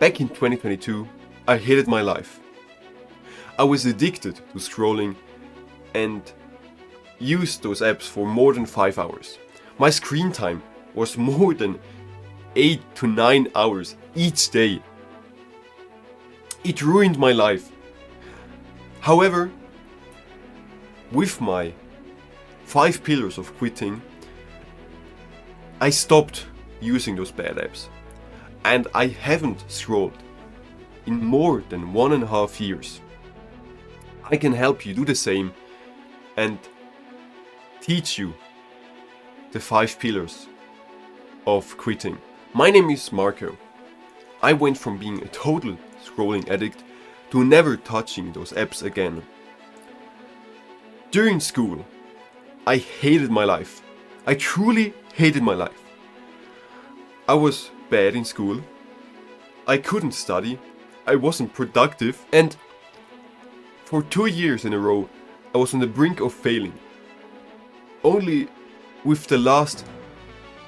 Back in 2022, I hated my life. I was addicted to scrolling and used those apps for more than 5 hours. My screen time was more than 8 to 9 hours each day. It ruined my life. However, with my 5 pillars of quitting, I stopped using those bad apps. And I haven't scrolled in more than 1.5 years. I can help you do the same and teach you the 5 pillars of quitting. My name is Marco. I went from being a total scrolling addict to never touching those apps again. During school, I hated my life. I truly hated my life. I was bad in school. I couldn't study. I wasn't productive, and for 2 years in a row, I was on the brink of failing. Only with the last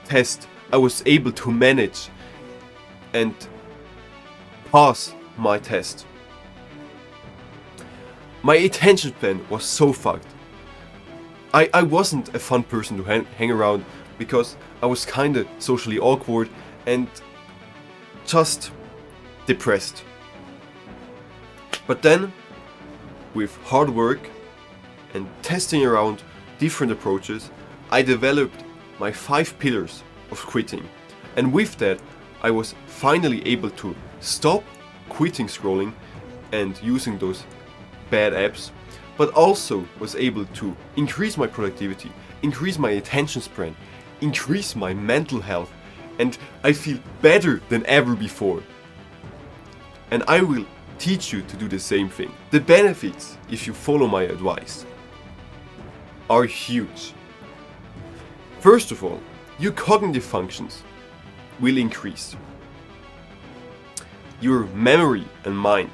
test, I was able to manage and pass my test. My attention span was so fucked. I wasn't a fun person to hang around because I was kinda socially awkward and just depressed. But then, with hard work and testing around different approaches, I developed my 5 pillars of quitting. And with that, I was finally able to stop quitting scrolling and using those bad apps, but also was able to increase my productivity, increase my attention span, increase my mental health, and I feel better than ever before. And I will teach you to do the same thing. The benefits, if you follow my advice, are huge. First of all, your cognitive functions will increase. Your memory and mind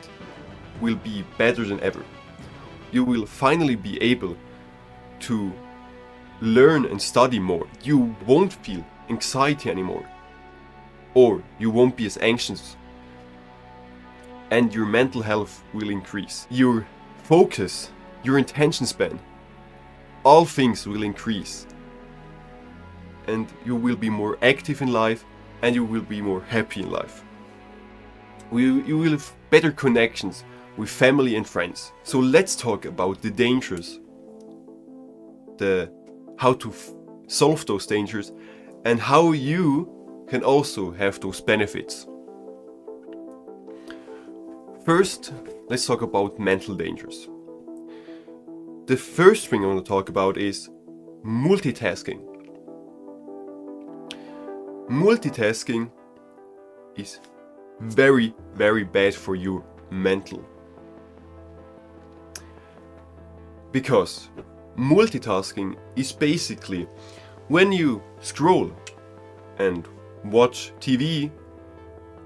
will be better than ever. You will finally be able to learn and study more. You won't feel anxiety anymore, or you won't be as anxious, and your mental health will increase. Your focus, your attention span, all things will increase, and you will be more active in life, and you will be more happy in life. You will have better connections with family and friends. So let's talk about the dangers, how to solve those dangers, and how you can also have those benefits. First, let's talk about mental dangers. The first thing I want to talk about is multitasking. Multitasking is very, very bad for your mental. Because multitasking is basically when you scroll and watch TV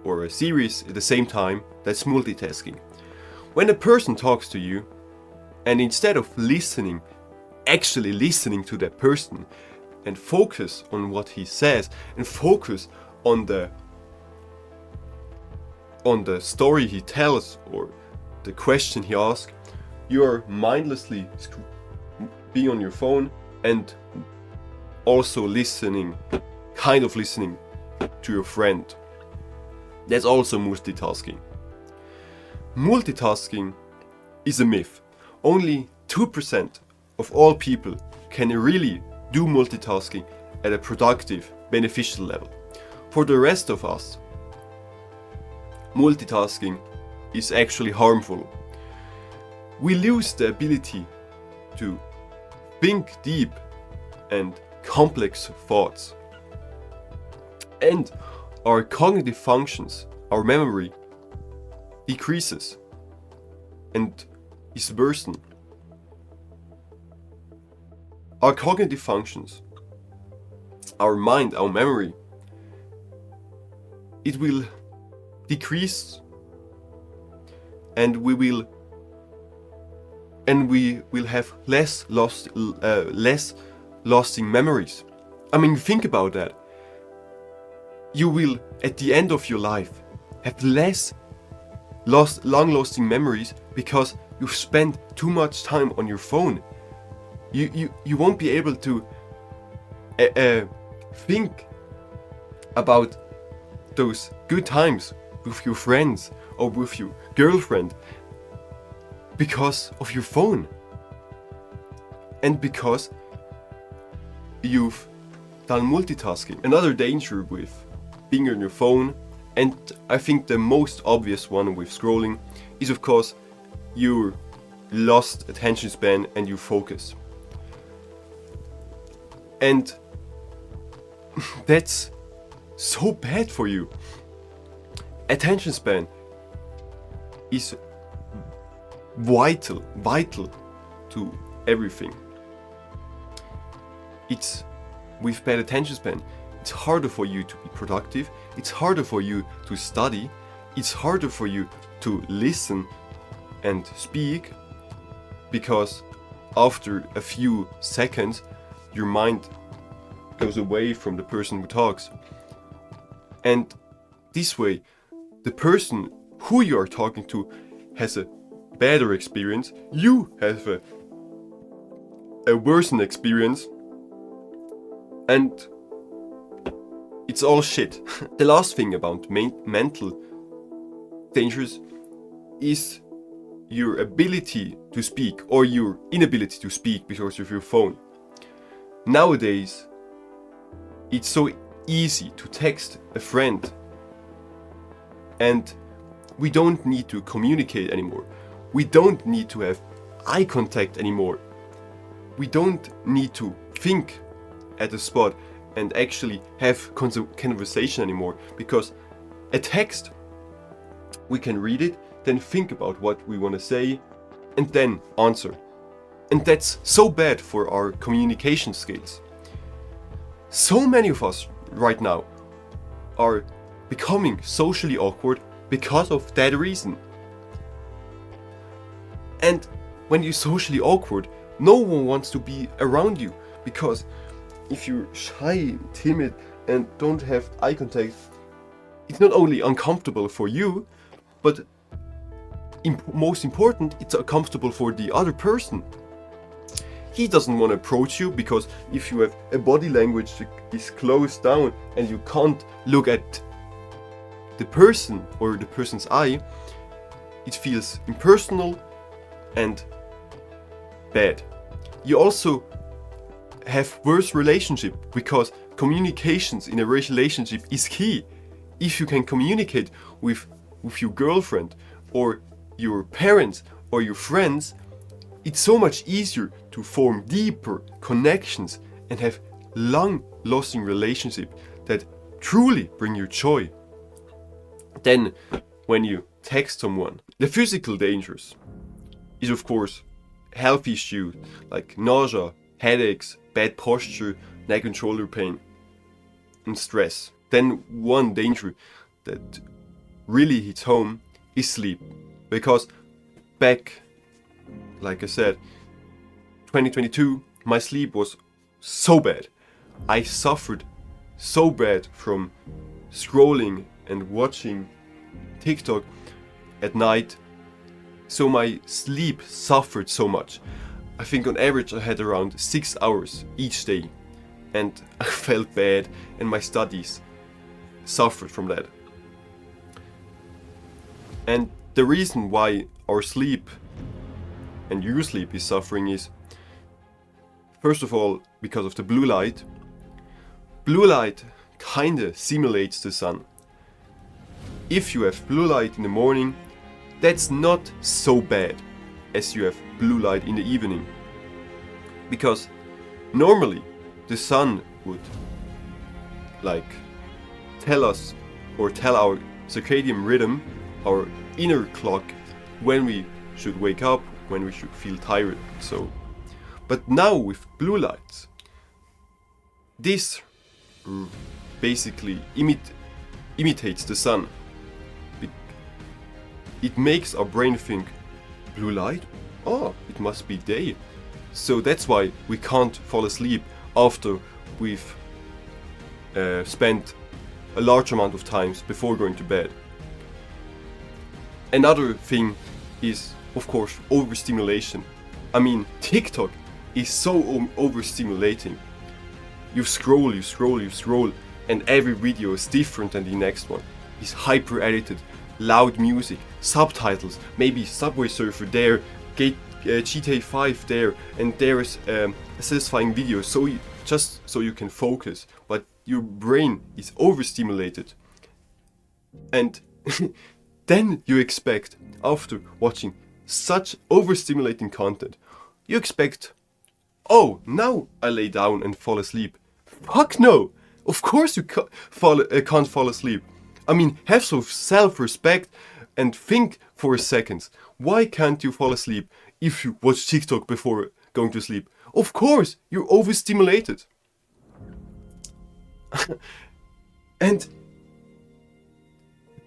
or a series at the same time, that's multitasking. When a person talks to you and instead of listening, actually listening to that person and focus on what he says and focus on the story he tells or the question he asks, you are mindlessly being on your phone and also listening to your friend. That's also multitasking. Multitasking is a myth. Only 2% of all people can really do multitasking at a productive, beneficial level. For the rest of us, multitasking is actually harmful. We lose the ability to think deep and complex thoughts. And our cognitive functions, our memory, decreases and is worsened. Our cognitive functions, our mind, our memory, it will decrease, and we will have less lasting memories. I mean, think about that. You will, at the end of your life, have less long-lasting memories because you've spent too much time on your phone. You won't be able to think about those good times with your friends or with your girlfriend because of your phone, and because you've done multitasking. Another danger with being on your phone, and I think the most obvious one with scrolling, is of course your lost attention span and your focus. And that's so bad for you. Attention span is vital to everything. It's with bad attention span, it's harder for you to be productive, it's harder for you to study, it's harder for you to listen and speak, because after a few seconds your mind goes away from the person who talks. And this way, the person who you are talking to has a better experience, you have a worsened experience, and it's all shit. The last thing about mental dangers is your ability to speak, or your inability to speak because of your phone. Nowadays, it's so easy to text a friend, and we don't need to communicate anymore. We don't need to have eye contact anymore. We don't need to think at a spot and actually have conversation anymore, because a text, we can read it, then think about what we want to say, and then answer. And that's so bad for our communication skills. So many of us right now are becoming socially awkward because of that reason. And when you're socially awkward, no one wants to be around you, because if you're shy, timid, and don't have eye contact, it's not only uncomfortable for you, but most important, it's uncomfortable for the other person. He doesn't want to approach you, because if you have a body language that is closed down and you can't look at the person or the person's eye, it feels impersonal and bad. You also have worse relationship, because communications in a relationship is key. If you can communicate with your girlfriend or your parents or your friends, it's so much easier to form deeper connections and have long-lasting relationships that truly bring you joy. Then, when you text someone, the physical dangers is of course health issues like nausea, headaches, bad posture, neck and shoulder pain, and stress. Then one danger that really hits home is sleep, because back, like I said, 2022, my sleep was so bad. I suffered so bad from scrolling and watching TikTok at night, so my sleep suffered so much. I think on average I had around 6 hours each day, and I felt bad, and my studies suffered from that. And the reason why our sleep and your sleep is suffering is, first of all, because of the blue light. Blue light kinda simulates the sun. If you have blue light in the morning, that's not so bad as you have blue light in the evening. Because normally the sun would tell us, or tell our circadian rhythm, our inner clock, when we should wake up, when we should feel tired. But now with blue lights, this basically imitates the sun. It makes our brain think, blue light? Oh, it must be day. So that's why we can't fall asleep after we've spent a large amount of times before going to bed. Another thing is, of course, overstimulation. I mean, TikTok is so overstimulating. You scroll, you scroll, you scroll, and every video is different than the next one. It's hyper edited, loud music, subtitles, maybe Subway Surfer there, GTA 5 there, and there is a satisfying video, just so you can focus, but your brain is overstimulated. And then you expect, after watching such overstimulating content, you expect, oh, now I lay down and fall asleep. Fuck no! Of course you can't fall asleep. I mean, have some self-respect and think for a second. Why can't you fall asleep if you watch TikTok before going to sleep? Of course, you're overstimulated. And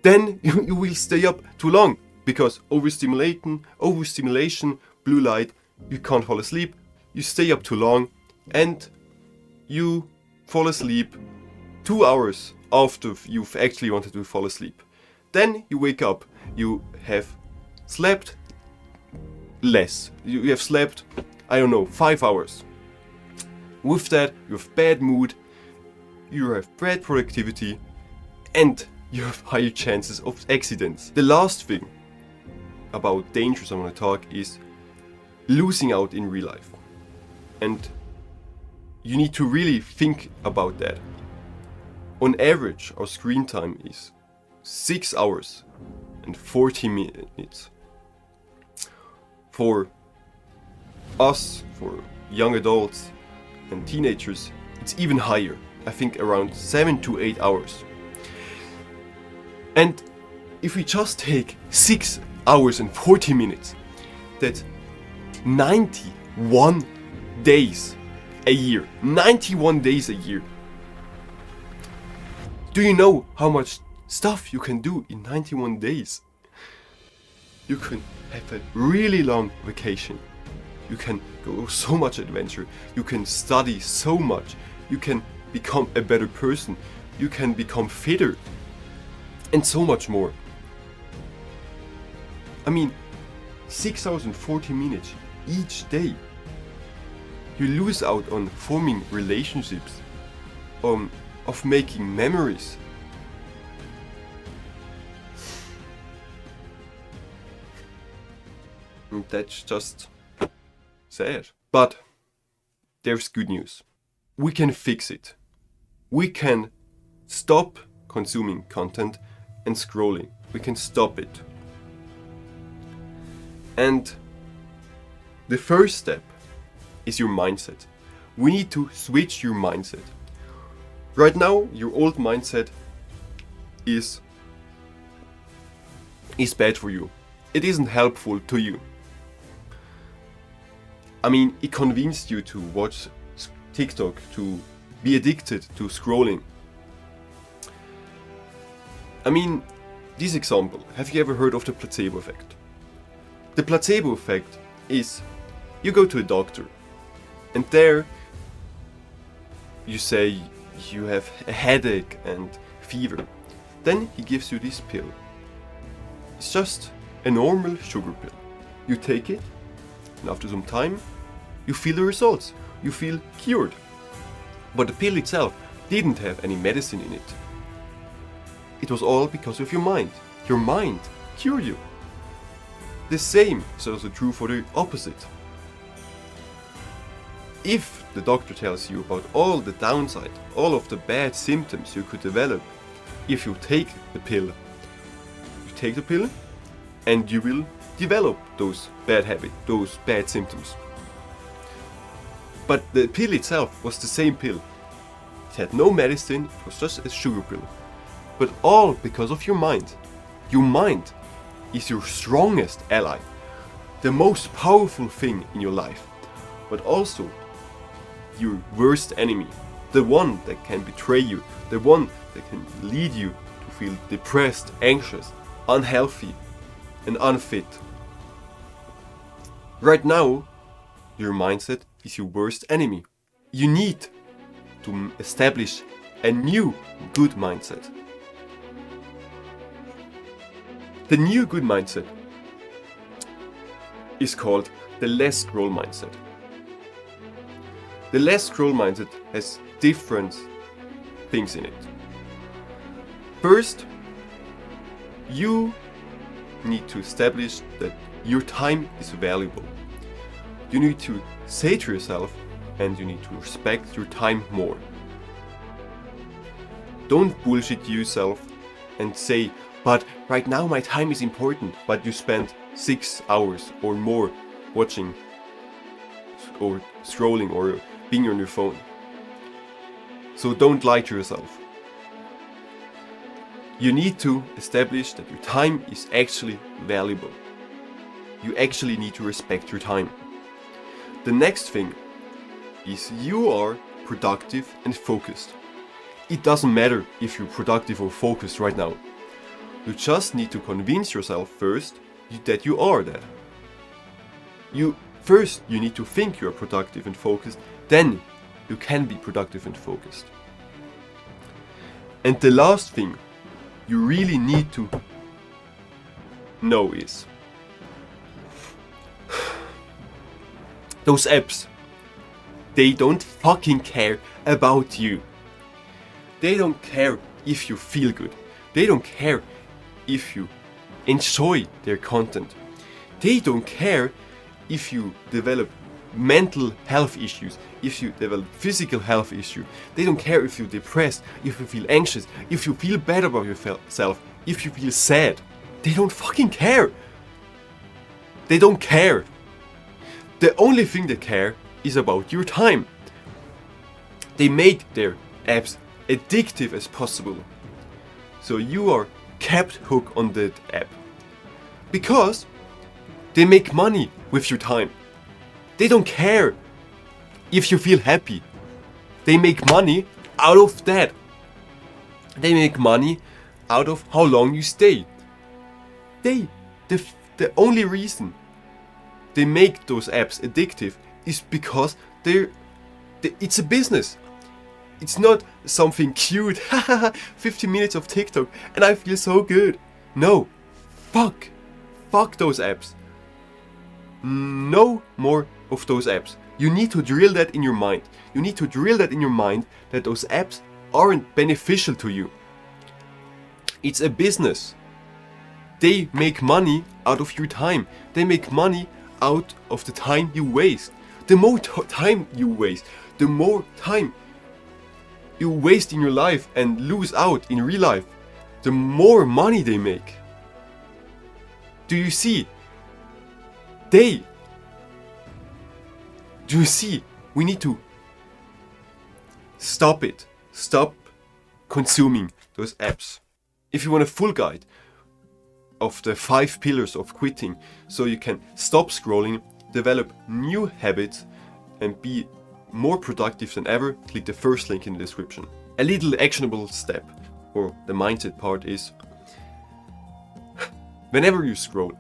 then you will stay up too long, because overstimulation, blue light, you can't fall asleep, you stay up too long, and you fall asleep 2 hours after you've actually wanted to fall asleep. Then you wake up, you have slept less. You have slept, I don't know, 5 hours. With that, you have bad mood, you have bad productivity, and you have higher chances of accidents. The last thing about dangers I want to talk is losing out in real life. And you need to really think about that. On average, our screen time is 6 hours and 40 minutes. For us, for young adults and teenagers, it's even higher. I think around 7 to 8 hours. And if we just take 6 hours and 40 minutes, that's 91 days a year. 91 days a year. Do you know how much stuff you can do in 91 days? You can have a really long vacation. You can go so much adventure. You can study so much. You can become a better person. You can become fitter. And so much more. I mean, 6 hours and 40 minutes each day. You lose out on forming relationships, of making memories. And that's just sad. But there's good news. We can fix it. We can stop consuming content and scrolling. We can stop it. And the first step is your mindset. We need to switch your mindset. Right now, your old mindset is bad for you. It isn't helpful to you. I mean, it convinced you to watch TikTok, to be addicted to scrolling. I mean, this example, have you ever heard of the placebo effect? The placebo effect is, you go to a doctor, and there you say you have a headache and fever. Then he gives you this pill. It's just a normal sugar pill. You take it, and after some time, you feel the results. You feel cured. But the pill itself didn't have any medicine in it. It was all because of your mind. Your mind cured you. The same is also true for the opposite. If the doctor tells you about all the downside, all of the bad symptoms you could develop if you take the pill, and you will develop those bad habits, those bad symptoms. But the pill itself was the same pill. It had no medicine, it was just a sugar pill. But all because of your mind. Your mind is your strongest ally, the most powerful thing in your life, but also your worst enemy, the one that can betray you, the one that can lead you to feel depressed, anxious, unhealthy, and unfit. Right now, your mindset is your worst enemy. You need to establish a new good mindset. The new good mindset is called the less scroll mindset. The less scroll mindset has different things in it. First, you need to establish that your time is valuable. You need to say to yourself, and you need to respect your time more. Don't bullshit yourself and say, but right now my time is important, but you spend 6 hours or more watching or scrolling or being on your phone. So don't lie to yourself. You need to establish that your time is actually valuable. You actually need to respect your time. The next thing is you are productive and focused. It doesn't matter if you're productive or focused right now. You just need to convince yourself first that you are that. You need to think you are productive and focused, then you can be productive and focused. And the last thing you really need to know is those apps, they don't fucking care about you. They don't care if you feel good. They don't care if you enjoy their content. They don't care if you develop mental health issues, if you develop physical health issues. They don't care if you're depressed, if you feel anxious, if you feel bad about yourself, if you feel sad. They don't fucking care. They don't care. The only thing they care is about your time. They made their apps addictive as possible. So you are kept hooked on that app. Because they make money with your time. They don't care if you feel happy. They make money out of that. They make money out of how long you stay. The only reason they make those apps addictive is because it's a business. It's not something cute. 50 minutes of TikTok and I feel so good. No. Fuck those apps. No more of those apps. You need to drill that in your mind. You need to drill that in your mind that those apps aren't beneficial to you. It's a business. They make money out of your time. They make money out of the time you waste. The more time you waste, the more time you waste in your life and lose out in real life, the more money they make. Do you see? Do you see? We need to stop it. Stop consuming those apps. If you want a full guide of the 5 pillars of quitting, so you can stop scrolling, develop new habits, and be more productive than ever, click the first link in the description. A little actionable step, or the mindset part, is whenever you scroll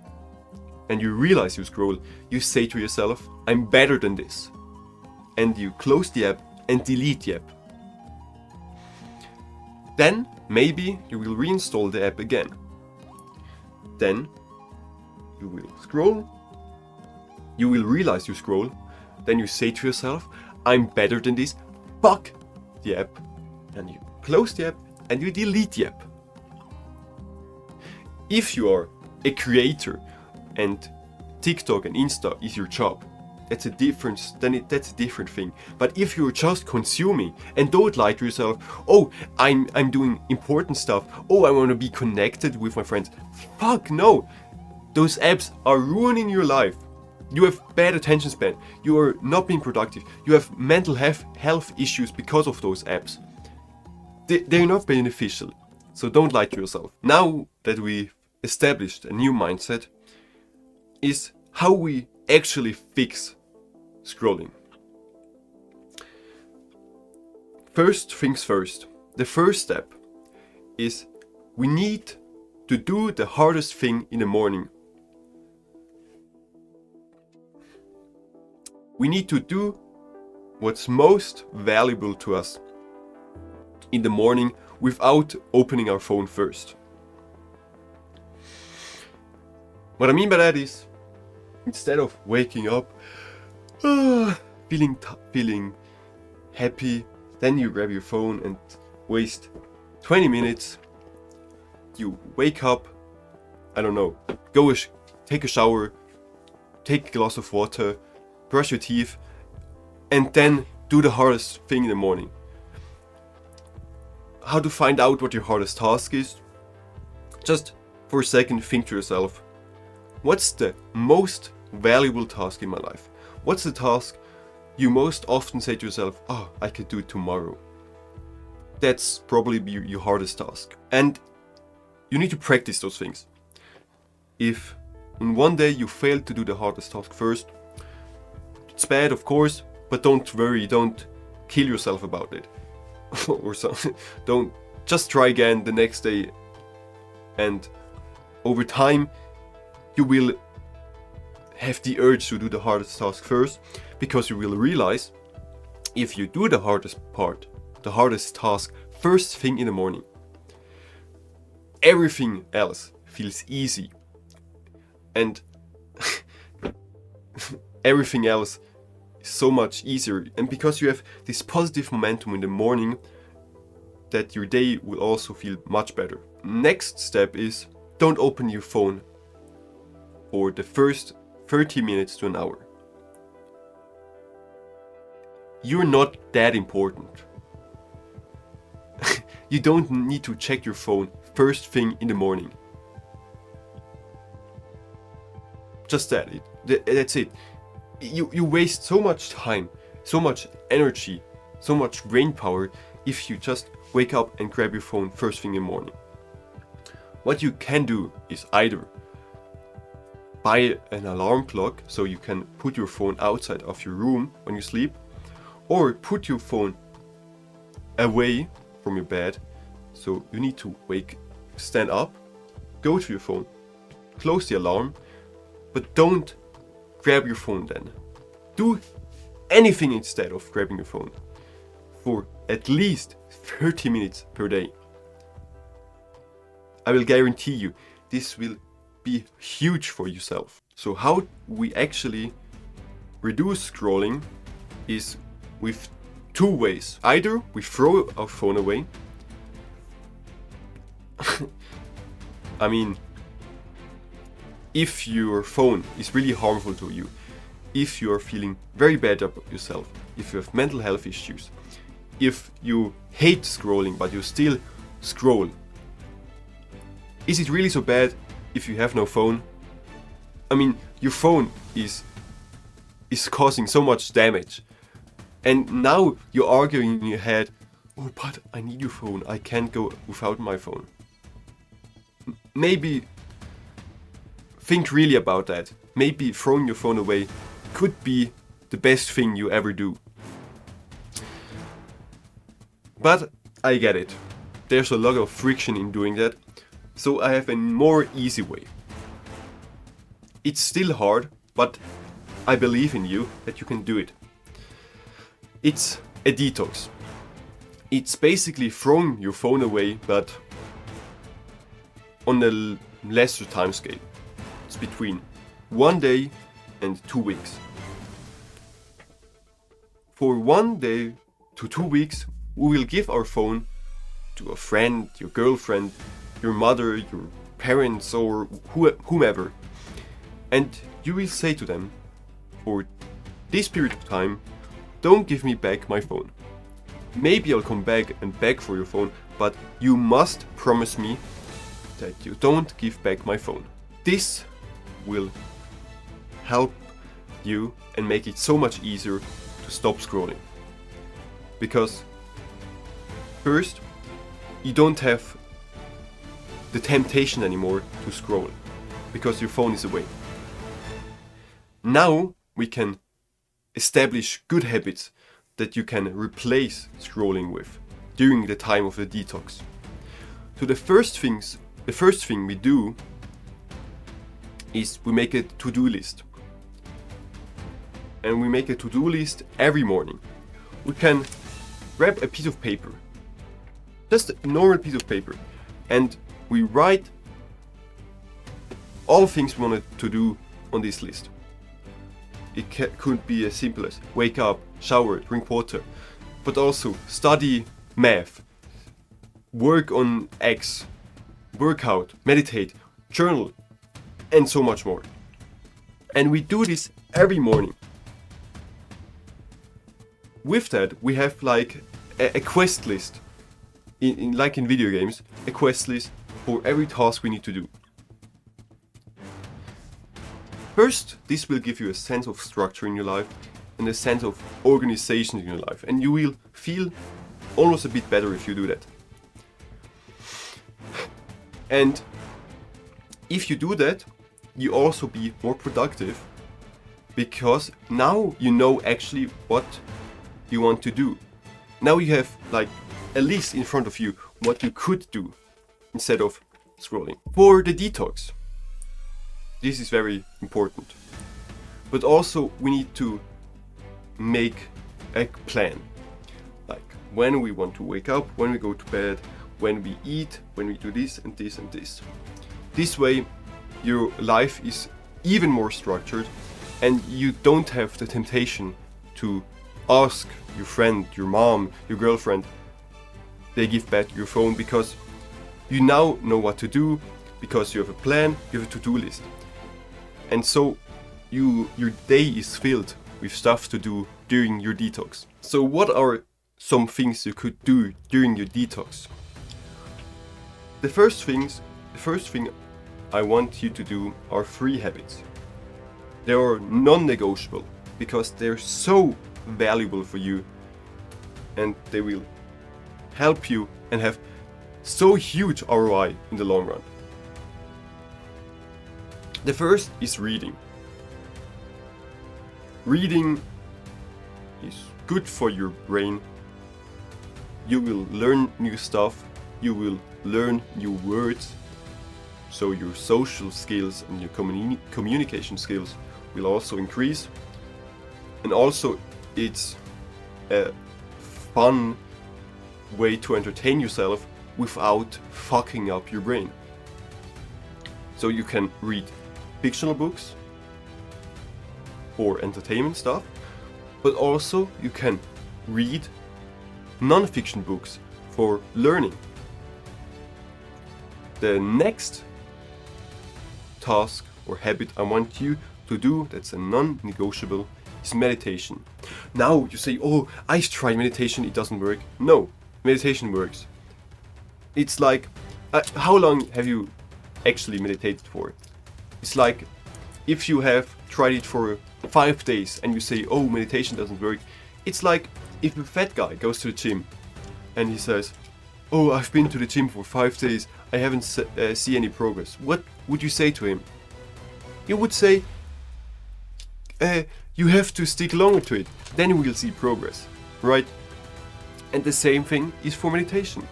and you realize you scroll, you say to yourself, I'm better than this. And you close the app and delete the app. Then maybe you will reinstall the app again. Then you will scroll. You will realize you scroll. Then you say to yourself, I'm better than this. Fuck the app. And you close the app and you delete the app. If you are a creator and TikTok and Insta is your job, that's a different thing. But if you're just consuming and don't lie to yourself, oh, I'm doing important stuff, oh, I want to be connected with my friends. Fuck no. Those apps are ruining your life. You have bad attention span. You are not being productive. You have mental health issues because of those apps. They're not beneficial. So don't lie to yourself. Now that we've established a new mindset, is how we actually fix scrolling. First things first. The first step is we need to do the hardest thing in the morning. We need to do what's most valuable to us in the morning without opening our phone first. What I mean by that is, instead of waking up, feeling happy, then you grab your phone and waste 20 minutes. You wake up, I don't know, take a shower, take a glass of water, brush your teeth, and then do the hardest thing in the morning. How to find out what your hardest task is? Just for a second think to yourself, what's the most valuable task in my life? What's the task you most often say to yourself, oh, I could do it tomorrow? That's probably your hardest task. And you need to practice those things. If in one day you fail to do the hardest task first, it's bad, of course, but don't worry, don't kill yourself about it. Or something. Don't, just try again the next day, and over time you will have the urge to do the hardest task first, because you will realize if you do the hardest task first thing in the morning, everything else feels easy, and everything else is so much easier. And because you have this positive momentum in the morning, that your day will also feel much better. Next step is, don't open your phone for the first 30 minutes to an hour. You're not that important. You don't need to check your phone first thing in the morning. Just that's it. You waste so much time, so much energy, so much brain power if you just wake up and grab your phone first thing in the morning. What you can do is either buy an alarm clock so you can put your phone outside of your room when you sleep, or put your phone away from your bed, so you need to stand up, go to your phone, close the alarm, but don't grab your phone then. Do anything instead of grabbing your phone for at least 30 minutes per day. I will guarantee you this will be huge for yourself. So how we actually reduce scrolling is with two ways. Either we throw our phone away. I mean, if your phone is really harmful to you, if you are feeling very bad about yourself, if you have mental health issues, if you hate scrolling but you still scroll, is it really so bad if you have no phone? I mean, your phone is causing so much damage, and now you're arguing in your head, oh, but I need your phone, I can't go without my phone. Maybe think really about that. Maybe throwing your phone away could be the best thing you ever do. But I get it. There's a lot of friction in doing that, so I have a more easy way. It's still hard, but I believe in you that you can do it. It's a detox. It's basically throwing your phone away, but on a lesser time scale. It's between 1 day and 2 weeks. For 1 day to 2 weeks, we will give our phone to a friend, your girlfriend, your mother, your parents, or whomever. And you will say to them, for this period of time, don't give me back my phone. Maybe I'll come back and beg for your phone, but you must promise me that you don't give back my phone. This will help you and make it so much easier to stop scrolling. Because first, you don't have the temptation anymore to scroll because your phone is away. Now we can establish good habits that you can replace scrolling with during the time of the detox. So the first thing we do is we make a to-do list. And we make a to-do list every morning. We can grab a piece of paper, just a normal piece of paper, and we write all things we wanted to do on this list. It could be as simple as wake up, shower, drink water, but also study math, work on X, work out, meditate, journal, and so much more. And we do this every morning. With that, we have like a quest list, like in video games, a quest list for every task we need to do. First, this will give you a sense of structure in your life and a sense of organization in your life, and you will feel almost a bit better if you do that. And if you do that, you also be more productive, because now you know actually what you want to do. Now you have like a list in front of you what you could do instead of scrolling. For the detox, this is very important. But also we need to make a plan. Like when we want to wake up, when we go to bed, when we eat, when we do this and this and this. This way your life is even more structured and you don't have the temptation to ask your friend, your mom, your girlfriend, they give back your phone, because you now know what to do, because you have a plan, you have a to-do list. And so your day is filled with stuff to do during your detox. So what are some things you could do during your detox? The first thing I want you to do are 3 habits. They are non-negotiable because they're so valuable for you and they will help you and have so huge ROI in the long run. The first is reading. Reading is good for your brain. You will learn new stuff. You will learn new words. So your social skills and your communication skills will also increase. And also it's a fun way to entertain yourself without fucking up your brain. So you can read fictional books for entertainment stuff, but also you can read non-fiction books for learning. The next task or habit I want you to do that's a non-negotiable is meditation. Now you say, oh, I've tried meditation, it doesn't work. No, meditation works. It's like, how long have you actually meditated for? It's like if you have tried it for 5 days and you say, oh, meditation doesn't work. It's like if a fat guy goes to the gym and he says, oh, I've been to the gym for 5 days, I haven't see any progress. What would you say to him? You would say, you have to stick longer to it, then you will see progress, right? And the same thing is for meditation.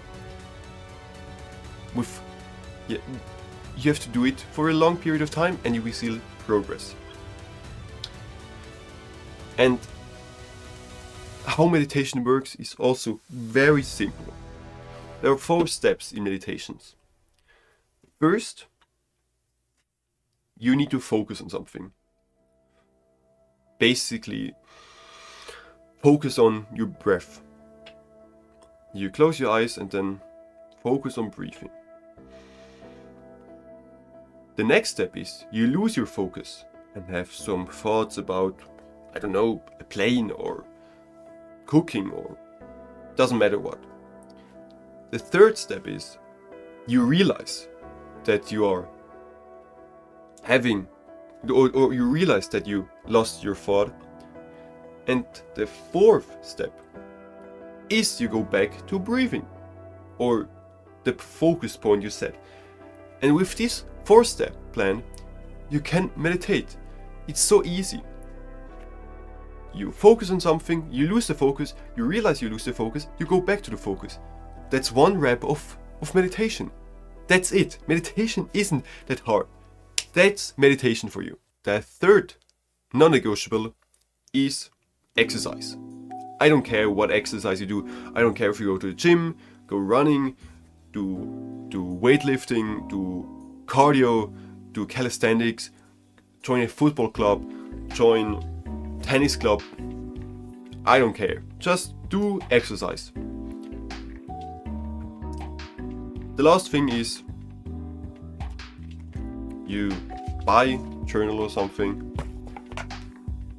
You have to do it for a long period of time and you will see progress. And how meditation works is also very simple. There are 4 steps in meditations. First, you need to focus on something. Basically, focus on your breath. You close your eyes and then focus on breathing. The next step is you lose your focus and have some thoughts about, I don't know, a plane or cooking or doesn't matter what. The third step is you realize that you are having, or you realize that you lost your thought. And the fourth step is you go back to breathing, or the focus point you set. And with this 4-step plan, you can meditate. It's so easy. You focus on something, you lose the focus, you realize you lose the focus, you go back to the focus. That's 1 rep of meditation. That's it. Meditation isn't that hard. That's meditation for you. The third non-negotiable is exercise. I don't care what exercise you do. I don't care if you go to the gym, go running, do weightlifting, do cardio, do calisthenics, join a football club, join tennis club. I don't care. Just do exercise. The last thing is you buy a journal or something,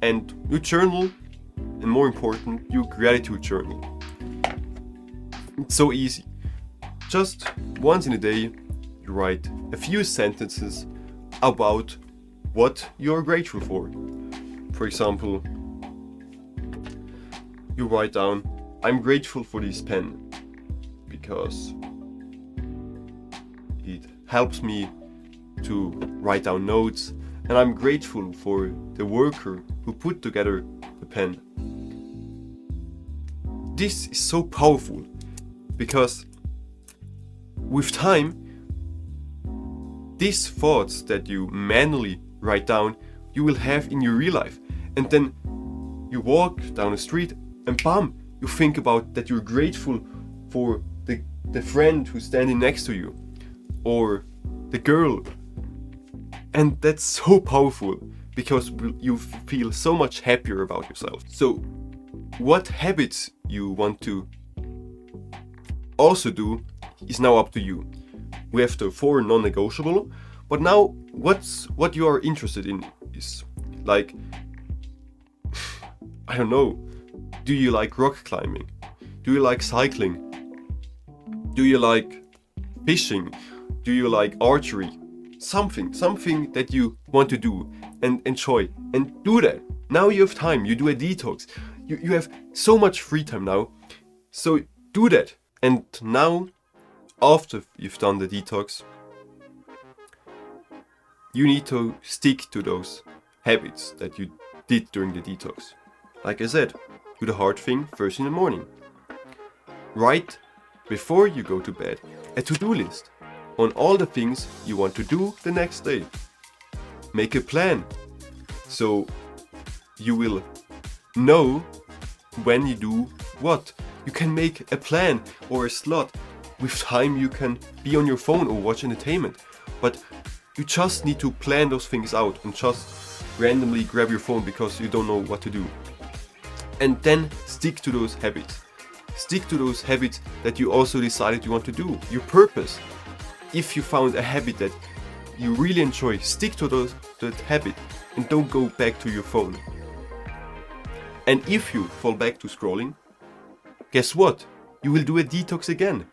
and you journal, and more important, your gratitude journal. It's so easy. Just once in a day, you write a few sentences about what you're grateful for. For example, you write down, I'm grateful for this pen because it helps me to write down notes, and I'm grateful for the worker who put together the pen. This is so powerful because with time, these thoughts that you manually write down, you will have in your real life. And then you walk down the street and bam, you think about that you're grateful for the friend who's standing next to you or the girl. And that's so powerful because you feel so much happier about yourself. So what habits you want to also do is now up to you. We have the 4 non-negotiable, but now what you are interested in is like, I don't know, do you like rock climbing? Do you like cycling? Do you like fishing? Do you like archery? Something that you want to do and enjoy, and do that. Now you have time, you do a detox. You have so much free time now, so do that. And now, after you've done the detox, you need to stick to those habits that you did during the detox. Like I said, do the hard thing first in the morning. Write, before you go to bed, a to-do list on all the things you want to do the next day. Make a plan, so you will know when you do what. You can make a plan or a slot. With time you can be on your phone or watch entertainment, but you just need to plan those things out and just randomly grab your phone because you don't know what to do. And then stick to those habits. Stick to those habits that you also decided you want to do. Your purpose. If you found a habit that you really enjoy, stick to that habit and don't go back to your phone. And if you fall back to scrolling, guess what? You will do a detox again.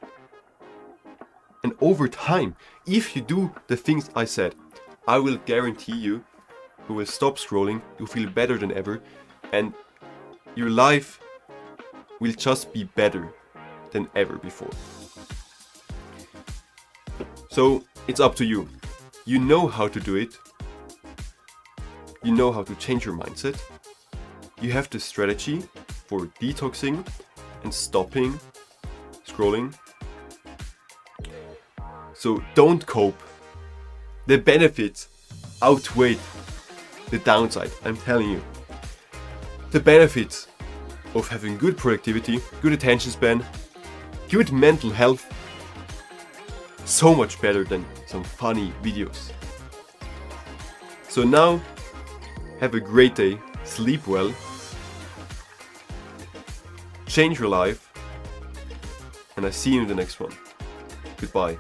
And over time, if you do the things I said, I will guarantee you will stop scrolling, you'll feel better than ever, and your life will just be better than ever before. So it's up to you. You know how to do it. You know how to change your mindset. You have the strategy for detoxing and stopping scrolling. So don't cope. The benefits outweigh the downside, I'm telling you. The benefits of having good productivity, good attention span, good mental health, so much better than some funny videos. So now, have a great day, sleep well, change your life, and I see you in the next one. Goodbye.